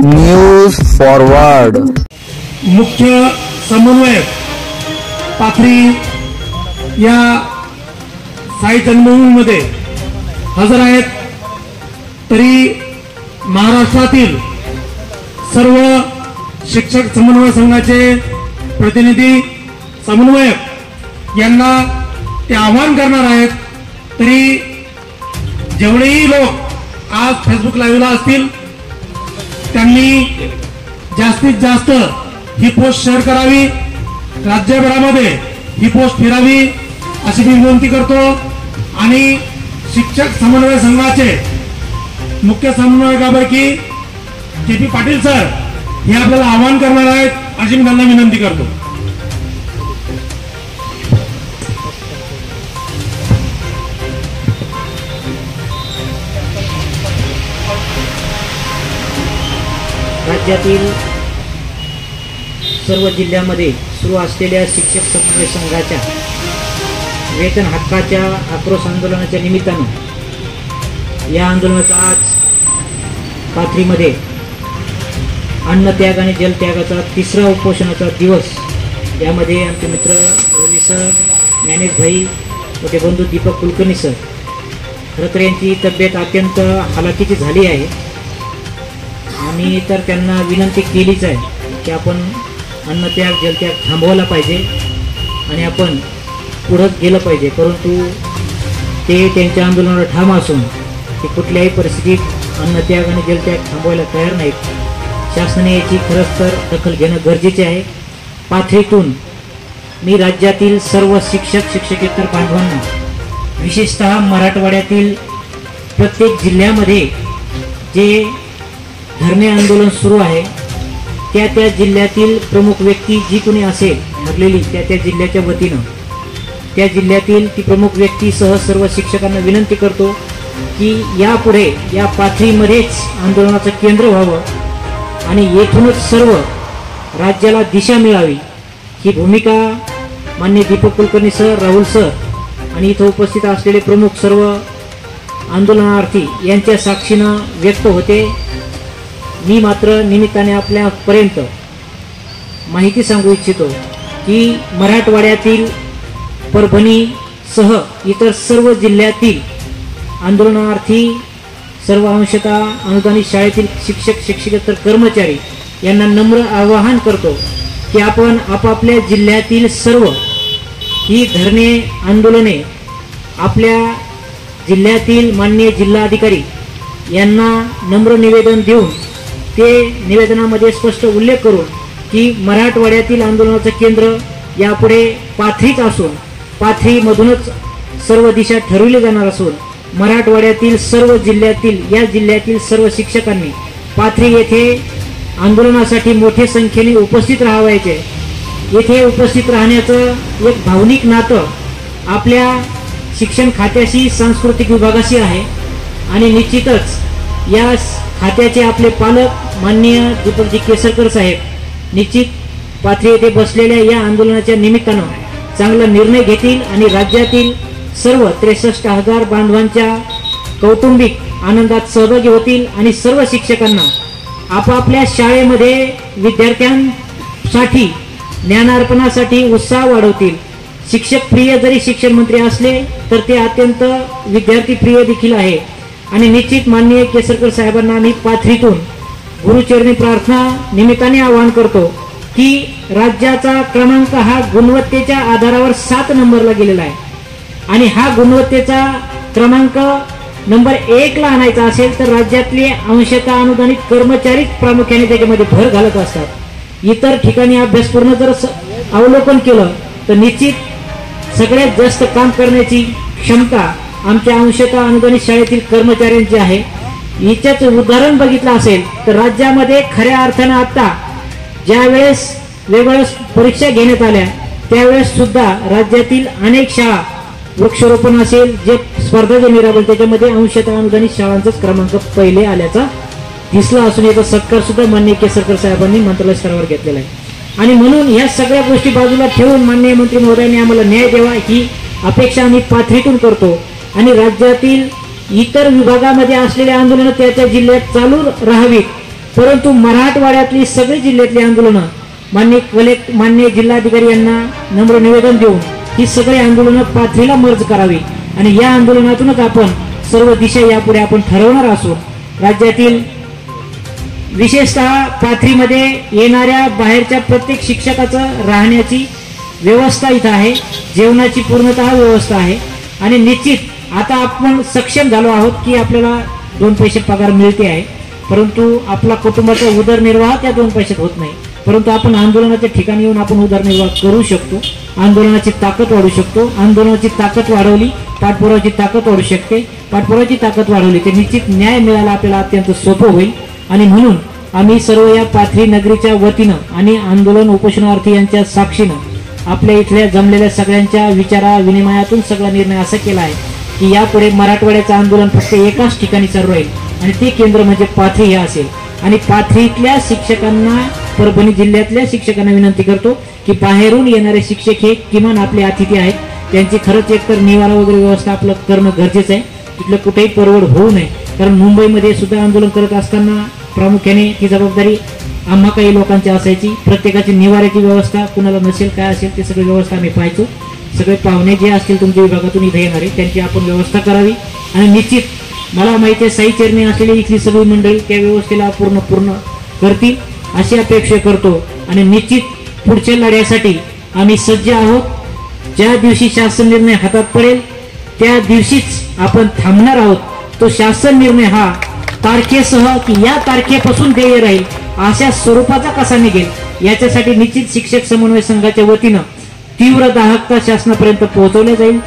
News forward. मुख्य समन्वयक पाथरी या साई जन्मभूमीमध्ये हजर आहेत, तरी महाराष्ट्रातील सर्व शिक्षक समन्वय संघाचे प्रतिनिधी समन्वयक यांना ते आवाहन करणार आहेत। तरी जेवढेही लोक आज फेसबुक लाईव्हला असतील त्यांनी जास्तीत जास्त ही पोस्ट शेअर करावी, राज्यभरामध्ये ही पोस्ट फिरावी अशी मी विनंती करतो। आणि शिक्षक समन्वय संघाचे मुख्य समन्वयकापैकी के.पी. पाटील सर हे आपल्याला आवाहन करणार आहेत अशी मी त्यांना विनंती करतो। राज्यातील सर्व जिल्ह्यामध्ये सुरू असलेल्या शिक्षक समन्वय संघाच्या वेतन हक्काच्या आक्रोश आंदोलनाच्या निमित्तानं या आंदोलनाचा आज पाथरीमध्ये अन्नत्याग आणि जलत्यागाचा तिसरा उपोषणाचा दिवस। यामध्ये आमचे मित्र रवी सर, ज्ञानेश भाई, मोठे बंधू दीपक कुलकर्णी सर, खरं तर यांची तब्येत अत्यंत हालाकीची झाली आहे। आम्ही तर त्यांना विनंती केलीच आहे की आपण अन्नत्याग जलत्याग थांबवला पाहिजे आणि आपण पुढंच गेलं पाहिजे, परंतु ते त्यांच्या आंदोलनावर ठाम असून ते कुठल्याही परिस्थितीत अन्नत्याग आणि जलत्याग थांबवायला तयार नाहीत। शासनाने याची खरंच तर दखल घेणं गरजेचे आहे। पाथरीतून मी राज्यातील सर्व शिक्षक शिक्षकेतर बांधवांना, विशेषतः मराठवाड्यातील प्रत्येक जिल्ह्यामध्ये जे धरणे आंदोलन सुरू आहे त्या जिल्ह्यातील प्रमुख व्यक्ती जी कोणी असेल ठरलेली त्या जिल्ह्याच्या वतीनं त्या जिल्ह्यातील ती प्रमुख व्यक्तीसह सर्व शिक्षकांना विनंती करतो की यापुढे या पाथरीमध्येच आंदोलनाचं केंद्र व्हावं आणि येथूनच सर्व राज्याला दिशा मिळावी ही भूमिका माननीय दीपक कुलकर्णी सर, राहुल सर आणि इथं उपस्थित असलेले प्रमुख सर्व आंदोलनार्थी यांच्या साक्षीनं व्यक्त होते। मी मात्र निमित्ताने आपल्यापर्यंत माहिती सांगू इच्छितो की मराठवाड्यातील परभणीसह इतर सर्व जिल्ह्यातील आंदोलनार्थी सर्व अंशतः अनुदानित शाळेतील शिक्षक शिक्षकेतर कर्मचारी यांना नम्र आवाहन करतो की आपण आपापल्या जिल्ह्यातील सर्व ही धरणे आंदोलने आपल्या जिल्ह्यातील माननीय जिल्हाधिकारी यांना नम्र निवेदन देऊन ते निवेदनामध्ये स्पष्ट उल्लेख करून की मराठवाड्यातील आंदोलनाचं केंद्र यापुढे पाथरीच असून पाथरीमधूनच सर्व दिशा ठरवली जाणार असून मराठवाड्यातील सर्व जिल्ह्यातील सर्व शिक्षकांनी पाथरी येथे आंदोलनासाठी मोठ्या संख्येने उपस्थित राहायचे। येथे उपस्थित राहण्याचं एक भावनिक नातं आपल्या शिक्षण खात्याशी, सांस्कृतिक विभागाशी आहे आणि निश्चितच या खात्याचे आपले पालक माननीय दीपकजी केसरकर साहेब निश्चित पाथरी येथे बसलेल्या या आंदोलनाच्या निमित्तानं चांगला निर्णय घेतील आणि राज्यातील सर्व 63,000 बांधवांच्या कौटुंबिक आनंदात सहभागी होतील आणि सर्व शिक्षकांना आपापल्या शाळेमध्ये विद्यार्थ्यांसाठी ज्ञानार्पणासाठी उत्साह वाढवतील। शिक्षक प्रिय जरी शिक्षण मंत्री असले तर ते अत्यंत विद्यार्थी प्रिय देखील आहे आणि निश्चित माननीय केसरकर साहेबांना आम्ही पाथरीतून गुरुचरणी प्रार्थना निमित्ताने आवाहन करतो की राज्याचा क्रमांक हा गुणवत्तेच्या आधारावर 7 नंबरला गेलेला आहे आणि हा गुणवत्तेचा क्रमांक नंबर 1 ला आणायचा असेल तर राज्यातले अंशतः अनुदानित कर्मचारी प्रामुख्याने त्याच्यामध्ये भर घालत असतात। इतर ठिकाणी अभ्यासपूर्ण जर अवलोकन केलं तर निश्चित सगळ्यात जास्त काम करण्याची क्षमता आमच्या अंशतः अनुदानित शाळेतील कर्मचाऱ्यांची आहे। याच्याच उदाहरण बघितलं असेल तर राज्यामध्ये खऱ्या अर्थानं आता ज्यावेळेस वेगवेगळ्या परीक्षा घेण्यात आल्या त्यावेळेस सुद्धा राज्यातील अनेक शाळा वृक्षारोपण असेल जे स्पर्धा जे राबवली त्याच्यामध्ये अंशतः अनुदानित शाळांचाच क्रमांक पहिले आल्याचा दिसला असून याचा सत्कार सुद्धा माननीय केसरकर साहेबांनी मंत्रालय स्तरावर घेतलेला आहे। आणि म्हणून या सगळ्या गोष्टी बाजूला ठेवून माननीय मंत्री महोदयांनी आम्हाला न्याय द्यावा ही अपेक्षा आम्ही पाथरीतून करतो आणि राज्यातील इतर विभागामध्ये असलेले आंदोलनं त्या जिल्ह्यात चालू राहावीत, परंतु मराठवाड्यातली सगळी जिल्ह्यातली आंदोलनं मान्य जिल्हाधिकारी यांना नम्र निवेदन देऊन ही सगळी आंदोलनं पाथरीला मर्ज करावी आणि या आंदोलनातूनच आपण सर्व दिशा यापुढे आपण ठरवणार असून राज्यातील विशेषतः पाथरीमध्ये येणाऱ्या बाहेरच्या प्रत्येक शिक्षकाचं राहण्याची व्यवस्था इथं आहे, जेवणाची पूर्णतः व्यवस्था आहे आणि निश्चित आता आपण सक्षम झालो आहोत की आपल्याला 2 पैसे पगार मिळते आहे, परंतु आपला कुटुंबाचा उदरनिर्वाह त्या 2 पैशात होत नाही, परंतु आपण आंदोलनाच्या ठिकाणी येऊन आपण उदरनिर्वाह करू शकतो, आंदोलनाची ताकद वाढू शकतो, आंदोलनाची ताकद वाढवली पाठपुरावाची ताकद वाढू शकते, पाठपुरावाची ताकद वाढवली ते निश्चित न्याय मिळायला आपल्याला अत्यंत सोपं होईल आणि म्हणून आम्ही सर्व या पाथरी नगरीच्या वतीनं आणि आंदोलन उपोषणार्थी यांच्या साक्षीनं आपल्या इथल्या जमलेल्या सगळ्यांच्या विचारा विनिमयातून सगळा निर्णय असा केला आहे की यापुढे मराठवाड्याचं आंदोलन फक्त एकाच ठिकाणी चालू राहील आणि ते केंद्र म्हणजे पाथरी हे असेल आणि पाथरीतल्या शिक्षकांना परभणी जिल्ह्यातल्या शिक्षकांना विनंती करतो की बाहेरून येणारे शिक्षक हे किमान आपले अतिथी आहेत, त्यांची खरंच एकतर निवारा वगैरे व्यवस्था आपलं करणं गरजेचं आहे, तिथलं कुठेही परवड होऊ नये, कारण मुंबईमध्ये सुद्धा आंदोलन करत असताना प्रामुख्याने ती जबाबदारी आम्हा काही लोकांची असायची, प्रत्येकाची निवाऱ्याची व्यवस्था कुणाला नसेल काय असेल ते सगळी व्यवस्था आम्ही पाहायचो, सगळे पाहुणे जे असतील तुमच्या विभागातून इथे येणारे त्यांची आपण व्यवस्था करावी आणि निश्चित मला माहिती आहे साई चरणी असलेली इथली सगळी मंडळी त्या व्यवस्थेला पूर्ण करतील अशी अपेक्षा करतो आणि निश्चित पुढच्या लढ्यासाठी आम्ही सज्ज आहोत. ज्या दिवशी शासन निर्णय हातात पडेल त्या दिवशीच आपण थांबणार आहोत. तो शासन निर्णय हा तारखेसह की या तारखेपासून देय राहील अशा स्वरूपाचा कसा निघेल याच्यासाठी निश्चित शिक्षक समन्वय संघाच्या वतीनं तीव्र दाहकता शासनापर्यंत पोहोचवल्या जाईल.